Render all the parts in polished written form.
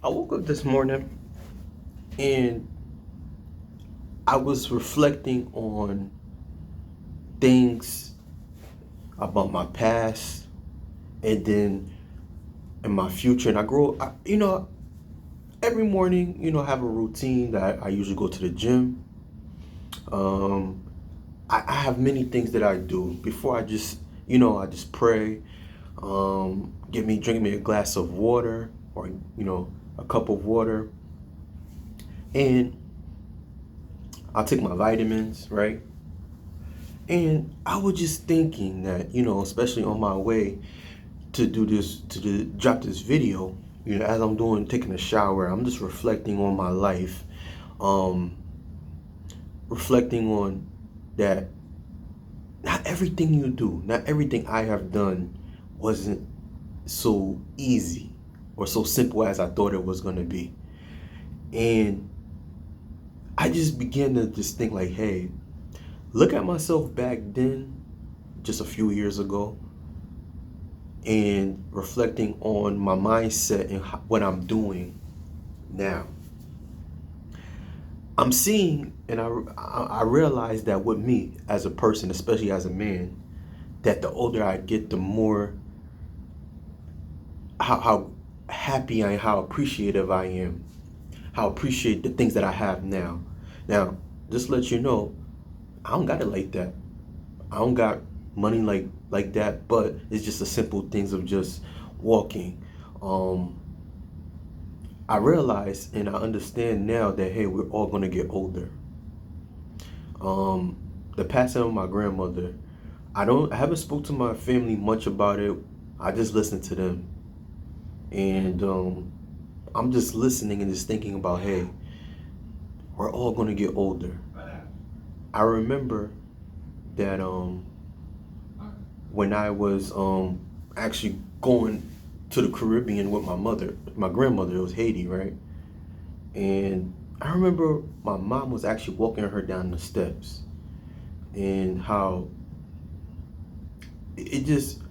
I woke up this morning and I was reflecting on things about my past and then in my future. And every morning, I have a routine that I usually go to the gym. Um, I have many things that I do before I just pray. Drink me a glass of water or, a cup of water. And I'll take my vitamins, right? And I was just thinking that, especially on my way to do this, drop this video, as I'm taking a shower, I'm just reflecting on my life, um, reflecting on that not everything you do, not everything I have done wasn't so easy or so simple as I thought it was going to be. And I just began to just think like, hey, look at myself back then, just a few years ago, and reflecting on my mindset and what I'm doing now. I'm seeing, and I realize that with me as a person, especially as a man, that the older I get, the more how happy I am, how appreciative I am, how I appreciate the things that I have now. Now, just to let you know, I don't got it like that. I don't got money like that, but it's just the simple things of just walking. Um, I realize and I understand now that hey, we're all gonna get older. Um, the passing of my grandmother, I haven't spoke to my family much about it. I just listen to them, and I'm just listening and just thinking about hey, we're all gonna get older. I remember that when I was actually going to the Caribbean with my grandmother, it was Haiti, right? And I remember my mom was actually walking her down the steps and how it just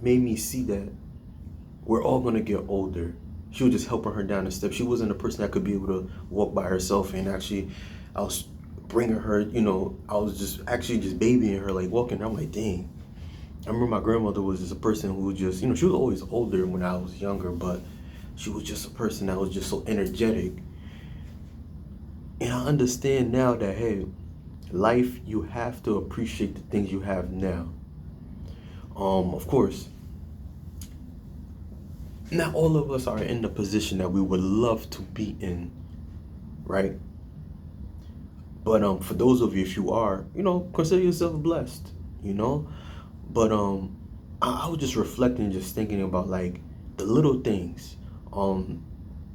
made me see that we're all gonna get older. She was just helping her down the steps. She wasn't a person that could be able to walk by herself, and actually I was bringing her, I was just actually just babying her, like walking. I'm like, dang. I remember my grandmother was just a person who was just, she was always older when I was younger, but she was just a person that was just so energetic. And I understand now that, hey, life, you have to appreciate the things you have now. Of course, not all of us are in the position that we would love to be in, right? But for those of you, if you are, consider yourself blessed, you know. But I was just reflecting, just thinking about like the little things. Um,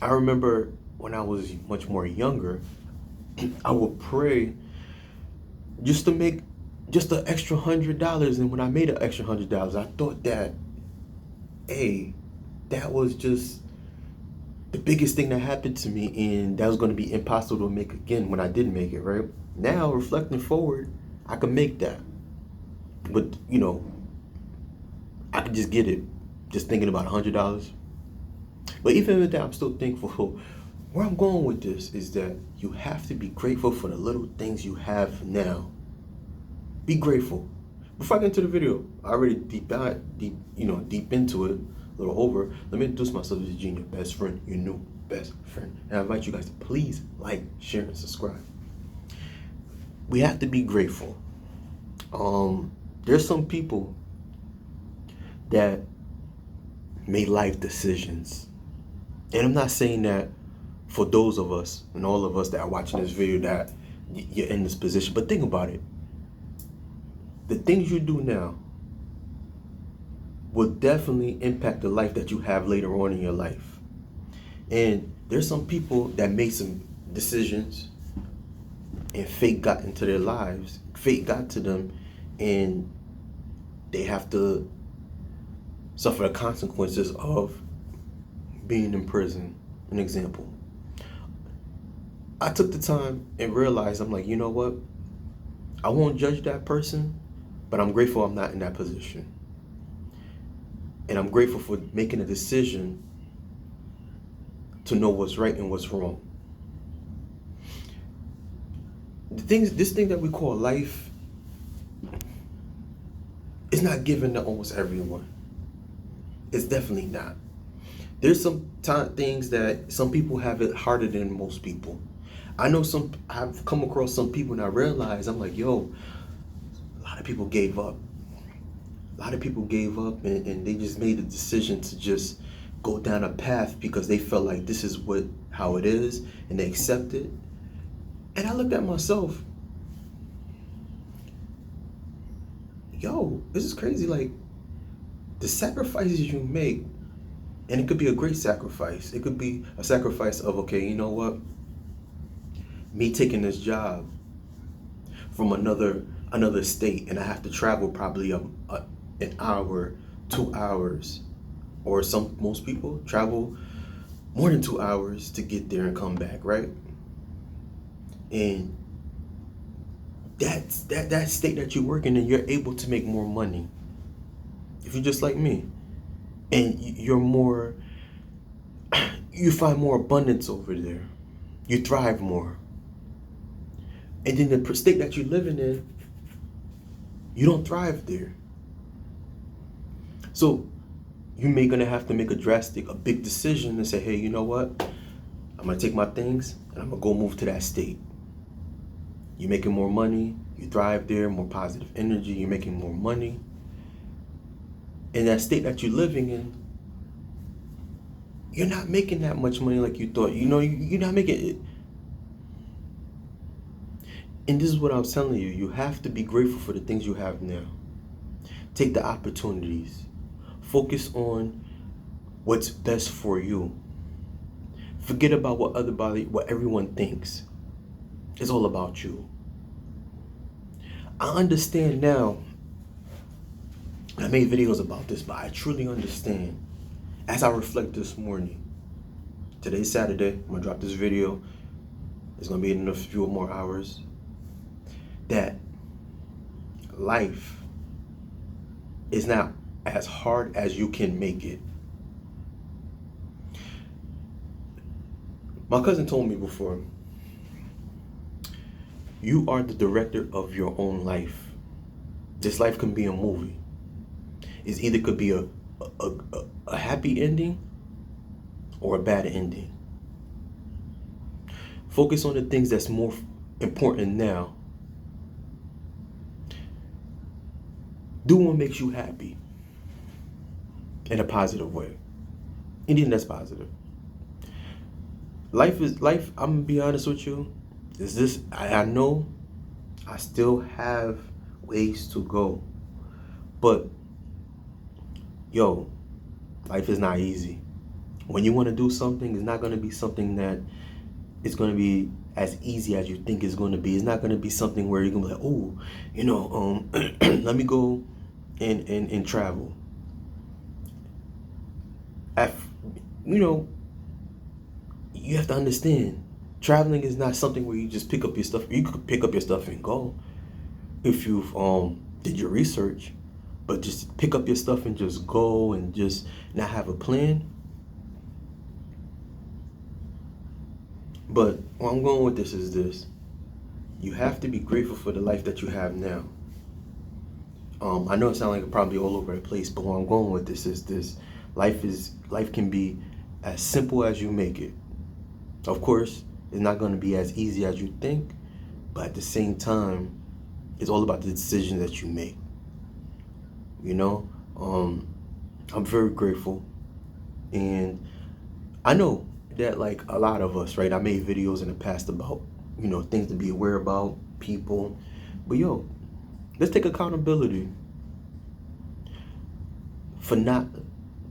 I remember when I was much more younger, I would pray just to make just an extra $100, and when I made an extra $100, I thought that, hey, that was just the biggest thing that happened to me, and that was going to be impossible to make again when I did make it. Right now, reflecting forward, I can make that, but I could just get it, just thinking about $100. But even with that, I'm still thankful. Where I'm going with this is that you have to be grateful for the little things you have now. Be grateful. Before I get into the video, I already deep into it, a little over. Let me introduce myself as Gene, your best friend, your new best friend. And I invite you guys to please like, share, and subscribe. We have to be grateful. There's some people that made life decisions. And I'm not saying that for those of us and all of us that are watching this video that you're in this position, but think about it. The things you do now will definitely impact the life that you have later on in your life. And there's some people that made some decisions and fate got into their lives. Fate got to them and they have to suffer the consequences of being in prison. An example. I took the time and realized, I'm like, you know what? I won't judge that person, but I'm grateful I'm not in that position. And I'm grateful for making a decision to know what's right and what's wrong. This thing that we call life is not given to almost everyone. It's definitely not. There's some things that some people have it harder than most people. I've come across some people and I realize, I'm like, yo, a lot of people gave up. A lot of people gave up and they just made a decision to just go down a path because they felt like this is how it is, and they accept it. And I looked at myself, yo, this is crazy. Like, the sacrifices you make, and it could be a great sacrifice. It could be a sacrifice of, okay, you know what? Me taking this job from another state, and I have to travel probably an hour, 2 hours, or most people travel more than 2 hours to get there and come back, right? And that state that you're working in, you're able to make more money if you're just like me, and you find more abundance over there. You thrive more. And then the state that you're living in, you don't thrive there. So you're gonna have to make a big decision and say, hey, you know what? I'm gonna take my things and I'm gonna go move to that state. You're making more money, you thrive there, more positive energy, you're making more money. In that state that you're living in, you're not making that much money like you thought. You know, you're not making it. And this is what I was telling you. You have to be grateful for the things you have now. Take the opportunities. Focus on what's best for you. Forget about what everyone thinks. It's all about you. I understand now. I made videos about this, but I truly understand as I reflect this morning. Today's Saturday. I'm going to drop this video. It's going to be in a few more hours. That life is not as hard as you can make it. My cousin told me before, you are the director of your own life. This life can be a movie. It either could be a happy ending or a bad ending. Focus on the things that's more important now. Do what makes you happy in a positive way. Anything that's positive. Life, I'm gonna be honest with you. I know I still have ways to go. But yo, life is not easy. When you want to do something, it's not going to be something that is going to be as easy as you think it's going to be. It's not going to be something where you're going to be like, oh, you know, let me go and travel. You know, you have to understand, traveling is not something where you just pick up your stuff. You could pick up your stuff and go if you've did your research. But just pick up your stuff and just go and just not have a plan. But where I'm going with this is this. You have to be grateful for the life that you have now. I know it sounds like it's probably all over the place, but where I'm going with this is this. Life can be as simple as you make it. Of course, it's not going to be as easy as you think, but at the same time, it's all about the decisions that you make. You know, I'm very grateful, and I know that like a lot of us, right? I made videos in the past about, you know, things to be aware about, people, but yo, let's take accountability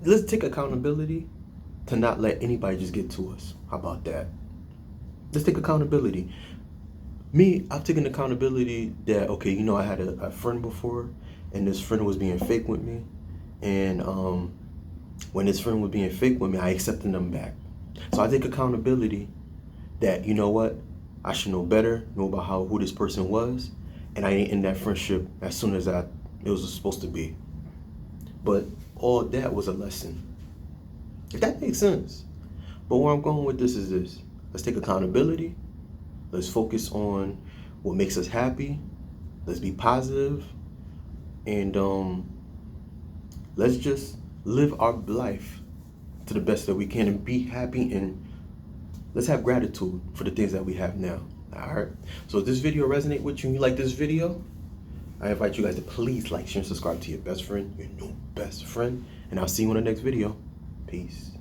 let's take accountability to not let anybody just get to us. How about that? Let's take accountability. Me, I've taken accountability that, okay, you know, I had a friend before, and this friend was being fake with me. And when this friend was being fake with me, I accepted them back. So I take accountability that, you know what, I should know better, know about who this person was, and I ain't in that friendship as soon as it was supposed to be. But all that was a lesson, if that makes sense. But where I'm going with this is this. Let's take accountability. Let's focus on what makes us happy. Let's be positive. And let's just live our life to the best that we can and be happy, and let's have gratitude for the things that we have now. All right. So if this video resonate with you and you like this video, I invite you guys to please like, share, and subscribe to your best friend, your new best friend. And I'll see you in the next video. Peace.